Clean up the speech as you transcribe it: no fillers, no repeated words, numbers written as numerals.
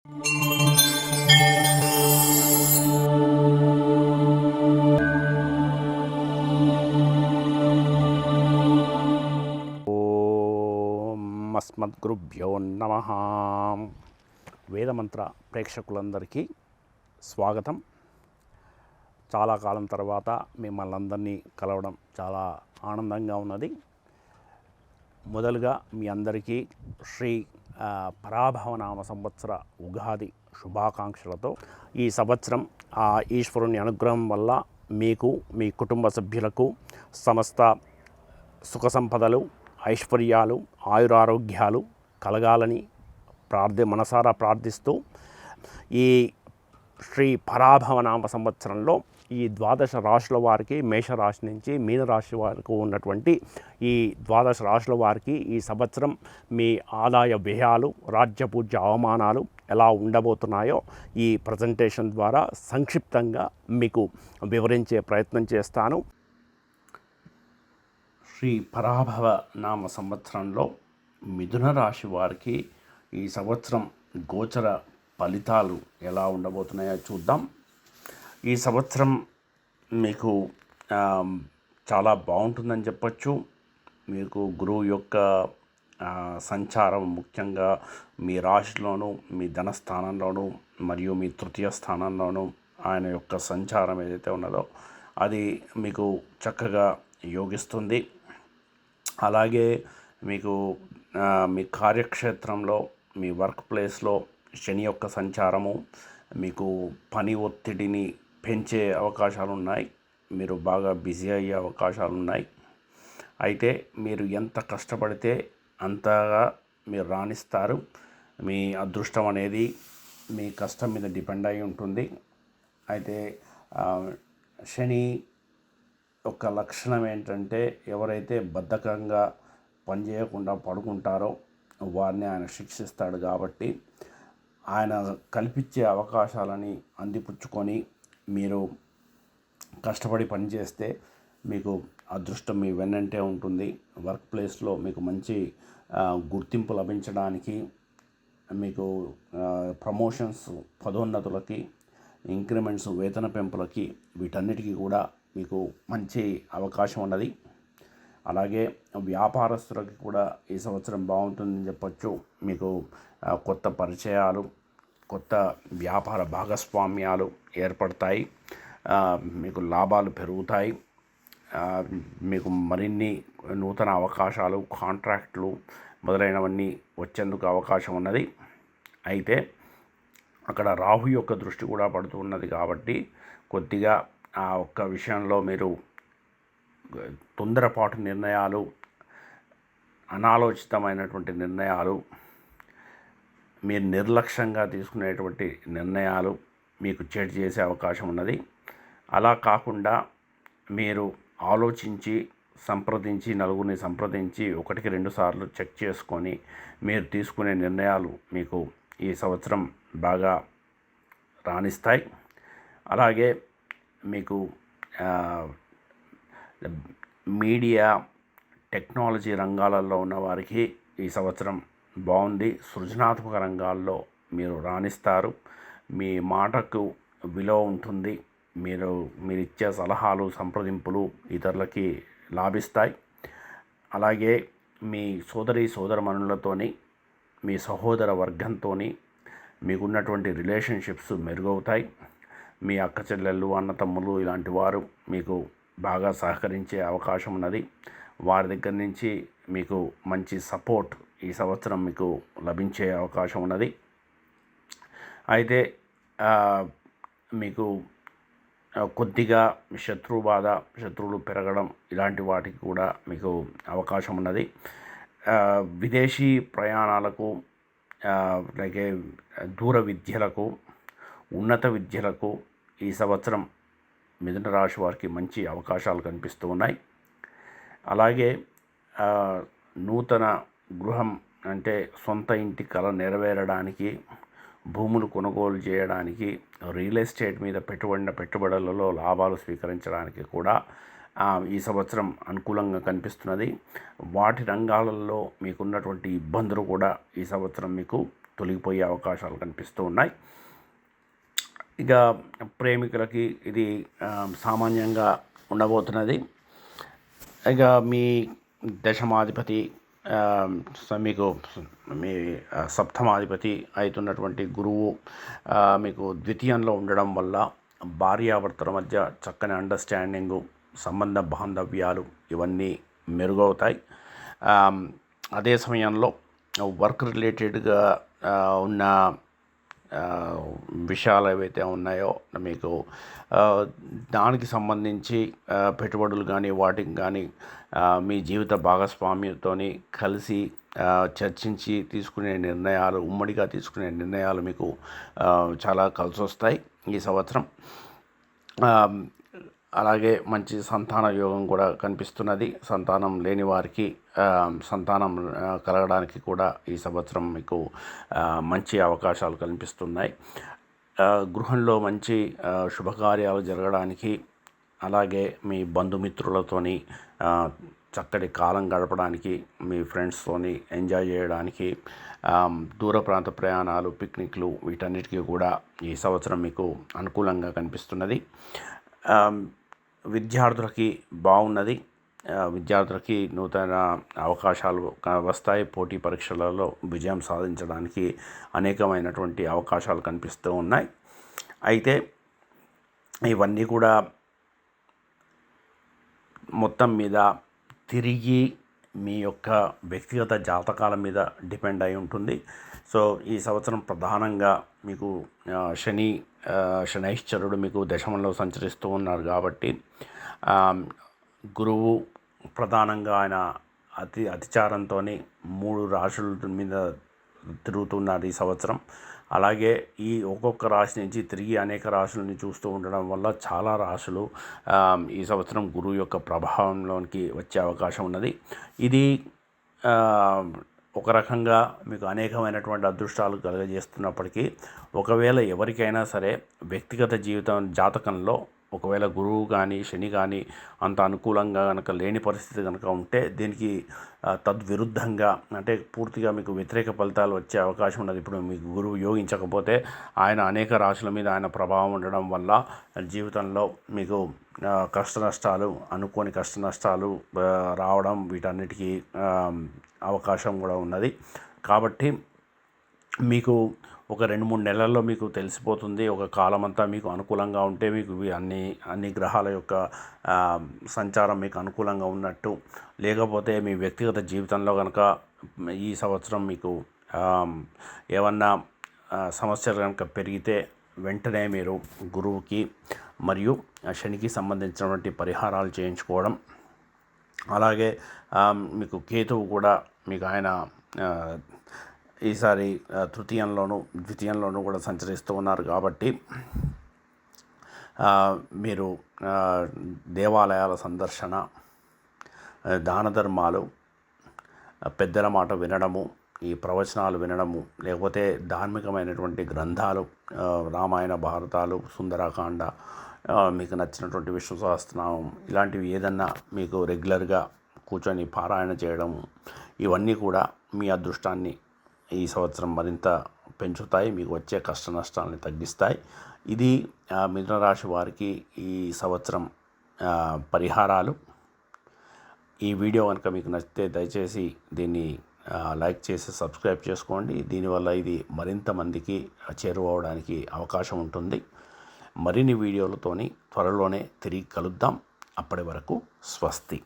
ఓం అస్మద్గురుభ్యో నమః. వేదమంత్ర ప్రేక్షకులందరికీ స్వాగతం. చాలా కాలం తర్వాత మిమ్మల్ని అందరినీ కలవడం చాలా ఆనందంగా ఉన్నది. మొదలుగా మీ అందరికీ శ్రీ పరాభవనామ సంవత్సర ఉగాది శుభాకాంక్షలతో ఈ సంవత్సరం ఆ ఈశ్వరుని అనుగ్రహం వల్ల మీకు, మీ కుటుంబ సభ్యులకు సమస్త సుఖ సంపదలు, ఐశ్వర్యాలు, ఆయురారోగ్యాలు కలగాలని మనసారా ప్రార్థిస్తూ ఈ శ్రీ పరాభవనామ సంవత్సరంలో ఈ ద్వాదశ రాశుల వారికి, మేషరాశి నుంచి మీనరాశి వరకు ఉన్నటువంటి ఈ ద్వాదశ రాశుల వారికి ఈ సంవత్సరం మీ ఆదాయ వ్యయాలు, రాజ్యపూజ్య అవమానాలు ఎలా ఉండబోతున్నాయో ఈ ప్రజెంటేషన్ ద్వారా సంక్షిప్తంగా మీకు వివరించే ప్రయత్నం చేస్తాను. శ్రీ పరాభవ నామ సంవత్సరంలో మిథున రాశి వారికి ఈ సంవత్సరం గోచర ఫలితాలు ఎలా ఉండబోతున్నాయో చూద్దాం. ఈ సంవత్సరం మీకు చాలా బాగుంటుందని చెప్పచ్చు. మీకు గురువు యొక్క సంచారం ముఖ్యంగా మీ రాశిలోను, మీ ధనస్థానంలోను మరియు మీ తృతీయ స్థానంలోను ఆయన యొక్క సంచారం ఏదైతే ఉన్నదో అది మీకు చక్కగా యోగిస్తుంది. అలాగే మీకు మీ కార్యక్షేత్రంలో, మీ వర్క్ ప్లేస్లో శని యొక్క సంచారము మీకు పని ఒత్తిడిని పెంచే అవకాశాలు ఉన్నాయి. మీరు బాగా బిజీ అయ్యే అవకాశాలు ఉన్నాయి. అయితే మీరు ఎంత కష్టపడితే అంతగా మీరు రాణిస్తారు. మీ అదృష్టం అనేది మీ కష్టం మీద డిపెండ్ అయి ఉంటుంది. అయితే శని ఒక లక్షణం ఏంటంటే ఎవరైతే బద్ధకంగా పనిచేయకుండా పడుకుంటారో వారిని ఆయన శిక్షిస్తాడు. కాబట్టి ఆయన కల్పించే అవకాశాలని అందిపుచ్చుకొని మీరు కష్టపడి పనిచేస్తే మీకు అదృష్టం మీ వెన్నంటే ఉంటుంది. వర్క్ ప్లేస్లో మీకు మంచి గుర్తింపు లభించడానికి, మీకు ప్రమోషన్స్, పదోన్నతులకి, ఇంక్రిమెంట్స్, వేతన పెంపులకి వీటన్నిటికీ కూడా మీకు మంచి అవకాశం ఉన్నది. అలాగే వ్యాపారస్తులకి కూడా ఈ సంవత్సరం బాగుంటుందని చెప్పచ్చు. మీకు కొత్త పరిచయాలు, కొత్త వ్యాపార భాగస్వామ్యాలు ఏర్పడతాయి. మీకు లాభాలు పెరుగుతాయి. మీకు మరిన్ని నూతన అవకాశాలు, కాంట్రాక్ట్లు మొదలైనవన్నీ వచ్చేందుకు అవకాశం ఉన్నది. అయితే అక్కడ రాహు యొక్క దృష్టి కూడా పడుతూ ఉన్నది కాబట్టి కొద్దిగా ఆ ఒక్క విషయంలో మీరు తొందరపాటు నిర్ణయాలు, అనాలోచితమైనటువంటి నిర్ణయాలు, మీరు నిర్లక్ష్యంగా తీసుకునేటువంటి నిర్ణయాలు మీకు చెడు చేసే అవకాశం ఉన్నది. అలా కాకుండా మీరు ఆలోచించి, సంప్రదించి, నలుగురిని సంప్రదించి 1-2 సార్లు చెక్ చేసుకొని మీరు తీసుకునే నిర్ణయాలు మీకు ఈ సంవత్సరం బాగా రాణిస్తాయి. అలాగే మీకు మీడియా, టెక్నాలజీ రంగాలలో ఉన్న వారికి ఈ సంవత్సరం బాగుంది. సృజనాత్మక రంగాల్లో మీరు రాణిస్తారు. మీ మాటకు విలువ ఉంటుంది. మీరు ఇచ్చే సలహాలు, సంప్రదింపులు ఇతరులకి లాభిస్తాయి. అలాగే మీ సోదరమణులతోని, మీ సహోదర వర్గంతో మీకున్నటువంటి రిలేషన్షిప్స్ మెరుగవుతాయి. మీ అక్క చెల్లెళ్ళు, అన్న తమ్ముళ్ళు ఇలాంటి వారు మీకు బాగా సహకరించే అవకాశం ఉన్నది. వారి దగ్గర నుంచి మీకు మంచి సపోర్ట్ ఈ సంవత్సరం మీకు లభించే అవకాశం ఉన్నది. అయితే మీకు కొద్దిగా శత్రువులు పెరగడం ఇలాంటి వాటికి కూడా మీకు అవకాశం ఉన్నది. విదేశీ ప్రయాణాలకు, అలాగే దూర విద్యలకు, ఉన్నత విద్యలకు ఈ సంవత్సరం మిథున రాశి వారికి మంచి అవకాశాలు కనిపిస్తూ ఉన్నాయి. అలాగే నూతన గృహం అంటే సొంత ఇంటి కల నెరవేరడానికి, భూములు కొనుగోలు చేయడానికి, రియల్ ఎస్టేట్ మీద పెట్టుబడులలో లాభాలు స్వీకరించడానికి కూడా ఈ సంవత్సరం అనుకూలంగా కనిపిస్తున్నది. వాటి రంగాలలో మీకున్నటువంటి ఇబ్బందులు కూడా ఈ సంవత్సరం మీకు తొలగిపోయే అవకాశాలు కనిపిస్తూ ఉన్నాయి. ఇక ప్రేమికులకి ఇది సామాన్యంగా ఉండబోతున్నది. ఇక మీ దశమాధిపతి మీకు మీ సప్తమాధిపతి అవుతున్నటువంటి గురువు మీకు ద్వితీయంలో ఉండడం వల్ల భార్యాభర్తల మధ్య చక్కని అండర్స్టాండింగు, సంబంధ బాంధవ్యాలు ఇవన్నీ మెరుగవుతాయి. అదే సమయంలో వర్క్ రిలేటెడ్గా ఉన్న విషయాలు ఏవైతే ఉన్నాయో మీకు దానికి సంబంధించి పెట్టుబడులు కానీ వాటికి కానీ మీ జీవిత భాగస్వామితోని కలిసి చర్చించి తీసుకునే నిర్ణయాలు, ఉమ్మడిగా తీసుకునే నిర్ణయాలు మీకు చాలా కలిసి వస్తాయి ఈ సంవత్సరం. అలాగే మంచి సంతాన యోగం కూడా కనిపిస్తున్నది. సంతానం లేని వారికి సంతానం కలగడానికి కూడా ఈ సంవత్సరం మీకు మంచి అవకాశాలు కనిపిస్తున్నాయి. గృహంలో మంచి శుభకార్యాలు జరగడానికి, అలాగే మీ బంధుమిత్రులతోని చక్కటి కాలం గడపడానికి, మీ ఫ్రెండ్స్తోని ఎంజాయ్ చేయడానికి, దూర ప్రాంత ప్రయాణాలు, పిక్నిక్లు వీటన్నిటికీ కూడా ఈ సంవత్సరం మీకు అనుకూలంగా కనిపిస్తున్నది. విద్యార్థులకి బాగున్నది. విద్యార్థులకి నూతన అవకాశాలు వస్తాయి. పోటీ పరీక్షలలో విజయం సాధించడానికి అనేకమైనటువంటి అవకాశాలు కనిపిస్తూ ఉన్నాయి. అయితే ఇవన్నీ కూడా మొత్తం మీద తిరిగి మీ యొక్క వ్యక్తిగత జాతకాల మీద డిపెండ్ అయి ఉంటుంది. సో ఈ సంవత్సరం ప్రధానంగా మీకు శనైశ్చరుడు మీకు దశమంలో సంచరిస్తూ ఉన్నారు కాబట్టి గురువు ప్రధానంగా ఆయన అతిచారంతో 3 రాశుల మీద తిరుగుతున్నారు ఈ సంవత్సరం. అలాగే ఈ ఒక్కొక్క రాశి నుంచి తిరిగి అనేక రాశులని చూస్తూ ఉండడం వల్ల చాలా రాశులు ఈ సంవత్సరం గురువు యొక్క ప్రభావంలోనికి వచ్చే అవకాశం ఉన్నది. ఇది ఒక రకంగా మీకు అనేకమైనటువంటి అదృష్టాలు కలుగజేస్తున్నప్పటికీ, ఒకవేళ ఎవరికైనా సరే వ్యక్తిగత జీవితం జాతకంలో ఒకవేళ గురువు కానీ శని కానీ అంత అనుకూలంగా కనుక లేని పరిస్థితి కనుక ఉంటే దీనికి తద్విరుద్ధంగా అంటే పూర్తిగా మీకు వ్యతిరేక ఫలితాలు వచ్చే అవకాశం ఉన్నది. ఇప్పుడు మీకు గురువు యోగించకపోతే ఆయన అనేక రాశుల మీద ఆయన ప్రభావం ఉండడం వల్ల జీవితంలో మీకు కష్టనష్టాలు, అనుకోని కష్టనష్టాలు రావడం వీటన్నిటికీ అవకాశం కూడా ఉన్నది. కాబట్టి మీకు ఒక 2-3 నెలల్లో మీకు తెలిసిపోతుంది. ఒక కాలం అంతా మీకు అనుకూలంగా ఉంటే మీకు అన్ని గ్రహాల యొక్క సంచారం మీకు అనుకూలంగా ఉన్నట్టు. లేకపోతే మీ వ్యక్తిగత జీవితంలో కనుక ఈ సంవత్సరం మీకు ఏమన్నా సమస్యలు కనుక పెరిగితే వెంటనే మీరు గురువుకి మరియు శనికి సంబంధించినటువంటి పరిహారాలు చేయించుకోవడం. అలాగే మీకు కేతువు కూడా మీకు ఆయన ఈసారి ద్వితీయంలోనూ కూడా సంచరిస్తూ ఉన్నారు కాబట్టి మీరు దేవాలయాల సందర్శన, దాన ధర్మాలు, పెద్దల మాట వినడము, ఈ ప్రవచనాలు వినడము, లేకపోతే ధార్మికమైనటువంటి గ్రంథాలు, రామాయణ భారతాలు, సుందరకాండ, మీకు నచ్చినటువంటి విష్ణు సహస్రనామం ఇలాంటివి ఏదన్నా మీకు రెగ్యులర్గా కూర్చొని పారాయణ చేయడం, ఇవన్నీ కూడా మీ అదృష్టాన్ని ఈ సంవత్సరం మరింత పెంచుతాయి. మీకు వచ్చే కష్ట నష్టాలని తగ్గిస్తాయి. ఇది మిథున రాశి వారికి ఈ సంవత్సరం పరిహారాలు. ఈ వీడియో కనుక మీకు నచ్చితే దయచేసి దీన్ని లైక్ చేసి సబ్స్క్రైబ్ చేసుకోండి. దీనివల్ల ఇది మరింత మందికి చేరువవడానికి అవకాశం ఉంటుంది. మరిన్ని వీడియోలతోని త్వరలోనే తిరిగి కలుద్దాం. అప్పటి వరకు స్వస్తి.